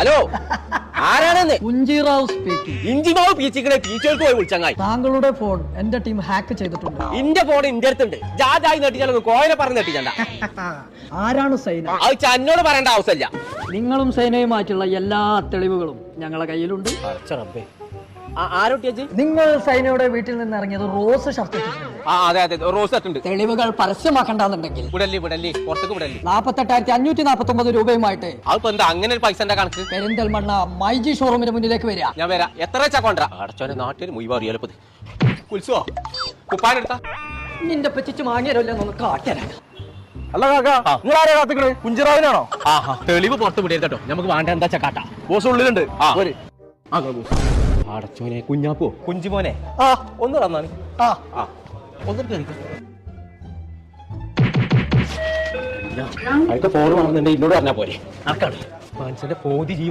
Hello ആരാണെന്ന്? കുഞ്ചിറാവ് speaking. ഇഞ്ചിമാവ് പീച്ചിക്കണേ പീച്ചോൾക്ക് പോയി വിളിച്ചങ്ങായി. താങ്കളുടെ ഫോൺ എന്റെ ടീം ഹാക്ക് ചെയ്തിട്ടുണ്ട്. ഇന്റെ ഫോൺ ഇന്റെ അടുത്തുണ്ട്. ജാജായി നെട്ടിച്ചാൽ കോയനെ പറഞ്ഞ് നെട്ടിച്ചണ്ട. ആരാണ് സൈന? അത് ചന്നോട് പറയേണ്ട ആവശ്യമില്ല. നിങ്ങളും സൈനയുമായിട്ടുള്ള എല്ലാ തെളിവുകളും ഞങ്ങളെ കയ്യിലുണ്ട്. ആരോട്ടിയച്ച്? നിങ്ങൾ സൈനയുടെ വീട്ടിൽ നിന്ന് ഇറങ്ങിയത് റോസ് ഷർട്ട്. അതെ അതെ റോസ് ഉണ്ട്. തെളിവുകൾ പരസ്യമാക്കണ്ടെന്നുണ്ടെങ്കിൽ വിടല്ലേ പുറത്തേക്ക് വിടല്ലേ. 48,549 രൂപയുമായിട്ട് അതിപ്പോ എന്താ അങ്ങനെ ഒരു പൈസന്റെ കണക്ക്? പെരിന്തൽമണ്ണ മൈജി ഷോറൂമിന് മുന്നിലേക്ക് വരിക. ഞാൻ വരാം. എത്ര വെച്ചാ കൊണ്ട അടച്ചോനെ നാട്ടിൽ മുഴുവൻ അറിയാലോ. ഉത്സവോ കുപ്പാനെടുത്താ നിന്റെ പറ്റിച്ച് വാങ്ങിയല്ലോ നമുക്ക് കാട്ടരാ. അല്ല കാക്കാ, നിങ്ങൾ ആരെയാ കാത്തിക്കണേ? കുഞ്ചിറാവിനാണോ? തെളിവ് പുറത്ത് വിടരുത് കേട്ടോ. നമുക്ക് വേണ്ട എന്താ കാട്ടാ. ബോസ് ഉള്ളിലുണ്ട്. അടച്ചോനെ കുഞ്ഞാപ്പോ കുഞ്ചുമോനെ ഒന്ന് തന്നാണ്. ഒന്ന് ഫോൺ വാങ്ങുന്നുണ്ട്. ഇന്നോട് പറഞ്ഞാ പോരെ. മനുഷ്യന്റെ പോതി ജീവ